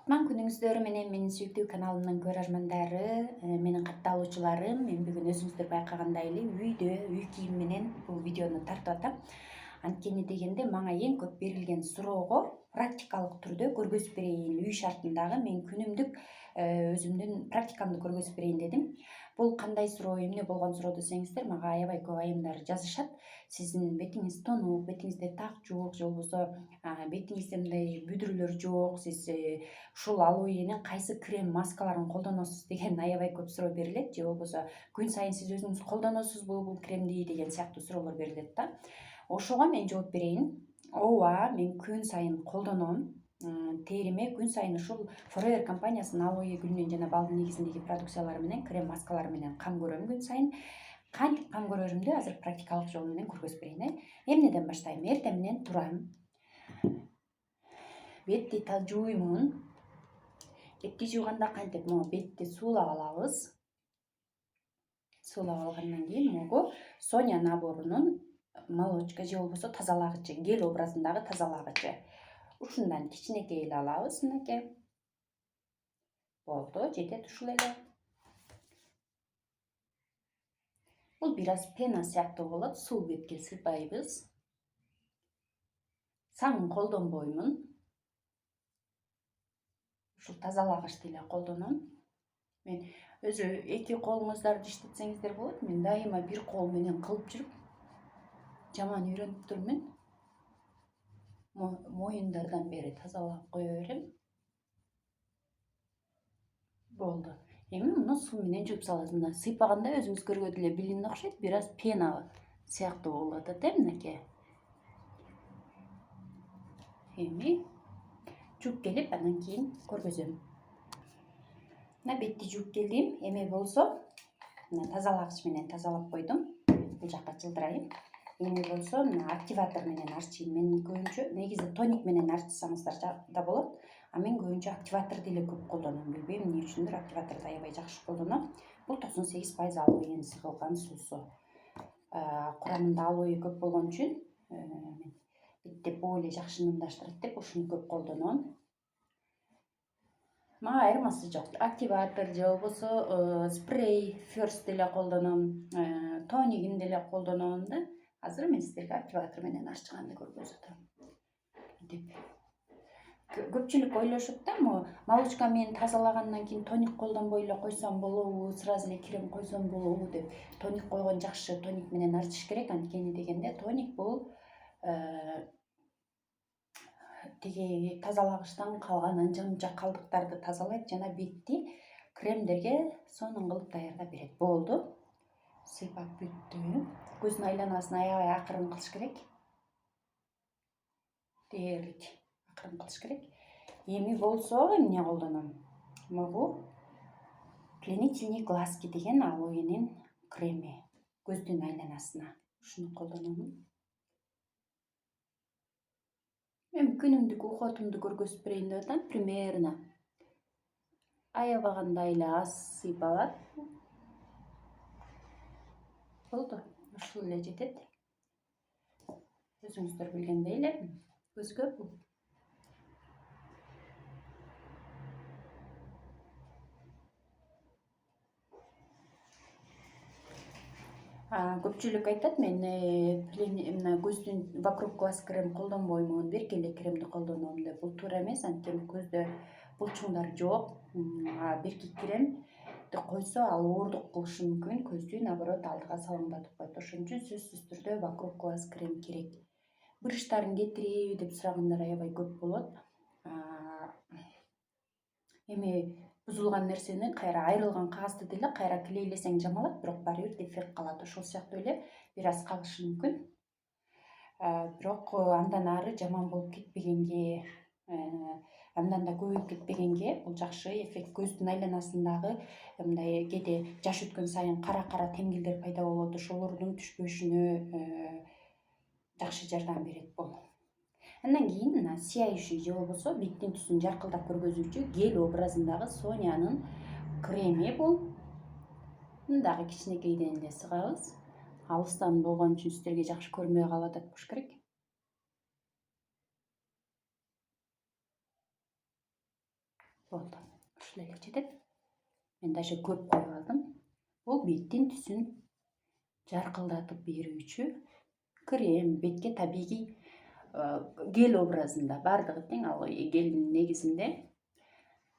Кутман күнүңүздөр менен менин сүйүктүү каналымдын көрөрмандары, менин катталуучуларым, мен бүгүн өзүңүздөр байкагандай эле үй кийим менен бул видеону тартып атам. Анткени дегенде мага эң көп берилген суроого практикалык түрдө көргөзүп берейин, үй шартындагы мен күнүмдүк өзүмдүн практикамды көргөзүп берейин дедим. Бул кандай суроо, эмне болгон суроо десеңиздер, мага аябай көп айымдар жазышат. Сиздин бетиңиз тонук, бетиңизде так жок, же болбосо бетиңизде мындай бүдүрүлөр жок, сиз ушул алоэнин кайсы крем маскаларын колдоносуз деген аябай көп суроо берилет, же болбосо күн сайын сиз өзүңүз колдоносузбу бул кремди деген сыяктуу суроолор берилет да. Ошого мен жооп берейин. Ооба, мен күн сайын колдоном. Териме күн сайын ушул Forever компаниясынын алоэ гүлүнүн жана балдын негизиндеги продукциялары менен, крем маскалары менен кам көрөм күн сайын. Кантип кам көрөрүмдү азыр практикалык жол менен көргөзүп берейин. Эмнеден баштайм? Эртең менен турам. Бетти жууймун. Бетти жууганда кантип? Бетти суулап алабыз. Суулап алгандан кийин могу Соня наборунун молочка же болбосо тазалагычы, гель образындагы тазалагычы. Ушундан кичинекей эле алабыз, мынакей. Болду, жетет ушул эле. Бул бир аз пена сыяктуу болот, суу бетке сыйпайбыз. Саңын колдонбоймун. Ушул тазалагычты эле колдоном. Мен өзү эки колуңуздарды иштетсеңиздер болот. Мен дайыма бир кол менен кылып жүрүп жаман үйрөнүп турмун. Моюндардан бери тазалап кое берем. Болду. Эми муну суу менен жууп салабыз. Мына сыйпаганда өзүңүз көргөдө эле билгендей окшойт, бир аз пена сыяктуу болуп атат, мынакей. Эми жууп келип, андан кийин көргөзөм. Мына бетти жууп келдим. Эми болсо, мына тазалагыч менен тазалап койдум. Бул жакка жылдырайын. Эми болсо, мына активатор менен арчийм. Мен көбүнчө негизи тоник менен арчысаңыздар да болот. А мен көбүнчө активаторду эле көп колдоном. Билбейм эмне үчүндүр, активаторду аябай жакшы колдоном. Бул 98% алоэ сыгылган суусу. Курамында алоэ көп болгон үчүн бетте более жакшы нымдаштырат деп ушуну көп колдоном. Мага айырмасы жок. Активатор же болбосо спрей first деле колдоном, тоникин деле колдоном да. Азыр мен сиздерге активатор менен арчыганды көргөзүп атам. Көпчүлүк ойлошот да, молочка менен тазалагандан кийин тоник колдонбой эле койсом болобу, сразу эле крем койсом болобу деп. Тоник койгон жакшы, тоник менен арчыш керек. Анткени дегенде тоник бул тиги тазалагычтан калган анча-мынча калдыктарды тазалайт жана бетти кремдерге сонун кылып даярдап берет. Болду. Сыйпап бүттүм. Көздүн айланасын аябай акырын кылыш керек. Дээрлик акырын кылыш керек. Эми болсо эмне колдоном? Могу пленительный глазки деген алоэнин креми көздүн айланасына. Ушуну колдоном. Мен күнүмдүк ухотумду көргөзүп берейин деп атам. Примерно аябагандай эле аз сыйпалат. Болду. Ушул эле жетет. Өзүңүздөр билгендей эле көзгө бул. Көпчүлүк айтат, мен көздүн вокруг глаз крем колдонбоймун, беркеле кремди колдоном деп. Бул туура эмес, анткени көздө булчуңдар жок. Берки кремди койсо ал оордук кылышы мүмкүн, көздү наоборот алдыга салаңдатып коет. Ошон үчүн сөзсүз түрдө вокруг глаз крем керек. Брыштарын кетириби деп сурагандар аябай көп болот. Эми бузулган нерсени кайра айрылган кагазды деле кайра клейлесең жамалат, бирок баары бир дефект калат. Ошол сыяктуу эле бир аз калышы мүмкүн. Бирок андан ары жаман болуп кетпегенге, андан да көбөйүп кетпегенге бул жакшы эффект. Көздүн айланасындагы мындай кээде жаш өткөн сайын кара темгилдер пайда болот. Ошолордун түшпөшүнө жакшы жардам берет бул. Андан кийин мына сияющий же болбосо беттин түсүн жаркылдап көргөзүүчү гель образындагы Сонянын креми бул. Мындагы кичинекейден эле сыгабыз. Алыстан болгон үчүн сиздерге жакшы көрүнбөй калып атат болуш керек. Болду. Ушул эле жетет. Мен даже көп коюп алдым. Бул беттин түсүн жаркылдатып берүүчү крем, бетке табигый гель образында бардыгы тең. Ал гелдин негизинде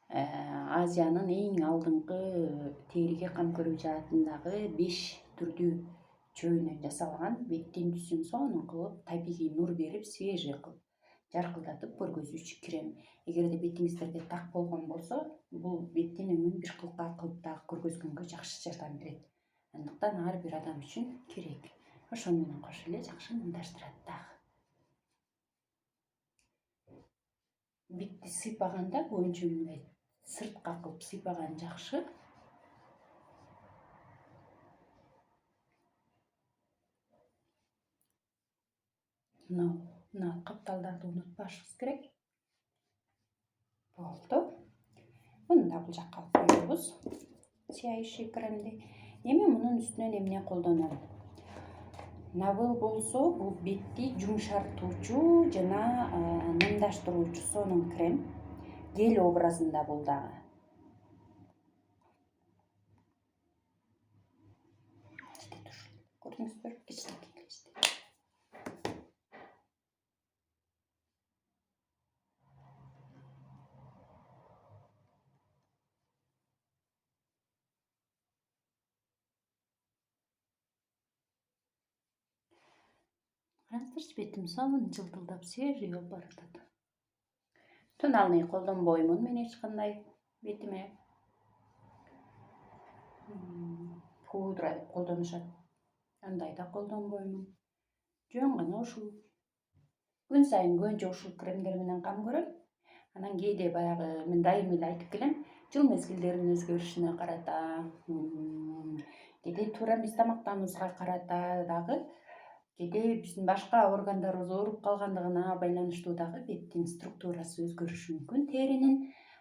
Азиянын эң алдыңкы териге кам көрүү жаатындагы 5 түрдүү чөйүнөн жасалган беттин түсүн сонун кылып, табигый нур берип, свежий кылып, жаркылдатып көргөзүүчү крем. Эгерде бетиңиздерде так болгон болсо, бул беттин өңүн бир кылка кылып дагы көргөзгөнгө жакшы жардам берет. Андыктан ар бир адам үчүн керек. Ошону менен кошо эле жакшы мындаштырат дагы. Бетти сыйпаганда көбүнчө мындай сыртка кылып сыйпаган жакшы. Мына капталдарды унутпашыбыз керек. Болду. Муну да бул жакка алып коебуз. Сияющий кремди. Эми мунун үстүнөн эмне колдоном? Набыл болсо, бул бетти жумшартуучу жана нымдаштыруучу сонун крем. Гель образында бул дагы. Көрдүңүзбү? Кичинекей. Караңыздарчы, бетим сонун жылтылдап, свежий болуп баратат. Тоналный колдонбоймун мен эч кандай бетиме. Пудра деп колдонушат. Андай да колдонбоймун. Жөн гана ушул. Күн сайын көбүнчө ушул кремдер менен кам көрөм. Анан кээде баягы мен дайым эле айтып келем, жыл мезгилдеринин өзгөрүшүнө карата, кээде туура эмес тамактануубузга карата дагы, кээде биздин башка органдарыбыз ооруп калгандыгына байланыштуу дагы беттин структурасы өзгөрүшү мүмкүн теринин.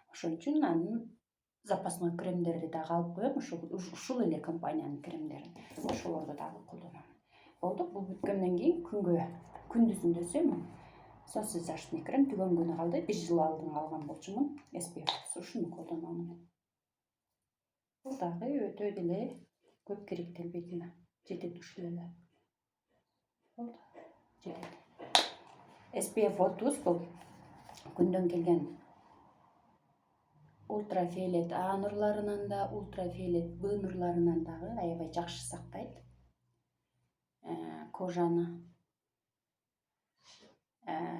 Ошон үчүн анын запасной кремдерди дагы алып коем. Ушул эле компаниянын кремдерин. Ошолорду дагы колдоном. Болду. Бул бүткөндөн кийин күндүзүндө солнцезащитный крем түгөнгөнү калды. 1 жыл алдын алган болчумун. SPF ушуну колдоном. Бул дагы өтө деле көп керектел бетиме. Жетет ушул эле. Болду. Жетет. SPF 30 бул күндөн келген ультрафиолет А нурларынан да, ультрафиолет Б нурларынан дагы аябай жакшы сактайт кожаны.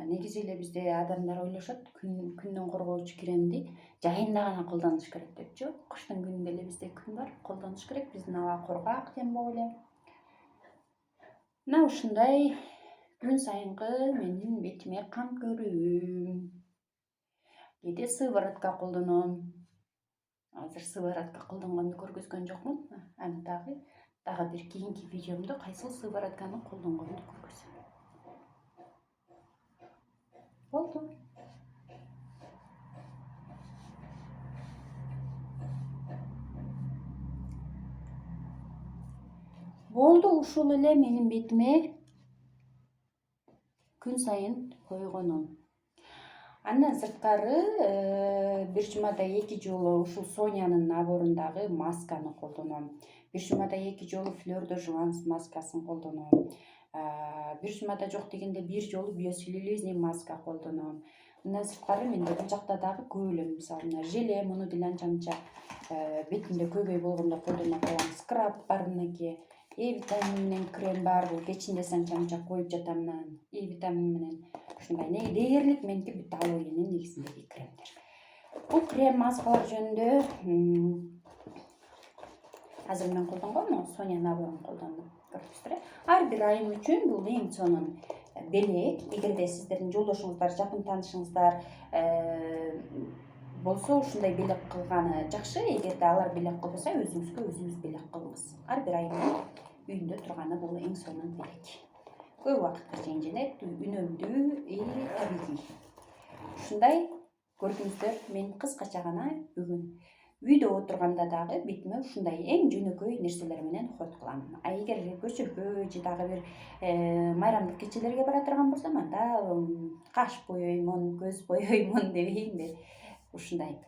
Негизи эле бизде адамдар ойлошот, күндөн коргоочу кремди жайында гана колдонуш керек деп. Жок, кыштын күнүндө эле бизде күн бар, колдонуш керек. Биздин аба кургак дембок эле. Мына ушундай күн сайынкы менин бетиме кам көрүүм. Кээде сыворотка колдоном. Азыр сыворотка колдонгонду көргөзгөн жокмун. Аны дагы бир кийинки видеомдо кайсыл сыворотканы колдонгонду көргөзөм. Болду. Болду, ушул эле менин бетиме күн сайын койгонум. Андан сырткары бир жумада 2 жолу ушул Сонянын наборундагы масканы колдоном. Бир жумада 2 жолу Fleur de Jouvence маскасын колдоном. Бир жумада жок дегенде 1 жолу биосилилизный маска колдоном. Мындан сырткары менде бул жакта дагы көп эле, мисалы, желе, муну деле анча бетимде көйгөй болгондо колдоно коем. Скраб бар мынакей. Витамин менен крем бар. Бул кечинде санча коюп жатам. Витамин менен ушундай дээрлик меники беталоидин негизиндеги кремдер. Бул крем маскалар жөнүндө азыр мен колдонгом Соня наборун колдондум. Көрдүңүздөр. Ар бир айым үчүн бул эң сонун белек. Эгерде сиздердин жолдошуңуздар, жакын таанышыңыздар болсо, ушундай белек кылганы жакшы. Эгерде алар белек кылбаса, өзүңүзгө өзүңүз белек кылыңыз. Ар бир айым үйүндө турганы бул эң сонун белек. Көп убакытка чейин женет, үнөмдүү, табигый. Ушундай көрдүңүздөр, мен кыскача гана бүгүн үйдө отурганда дагы бетиме ушундай эң жөнөкөй нерселер менен уход кылам. Эгер көчөгө же дагы бир майрамдык кечелерге бара турган болсом, анда каш боёймун, көз боёймун дебейинби. Ушундай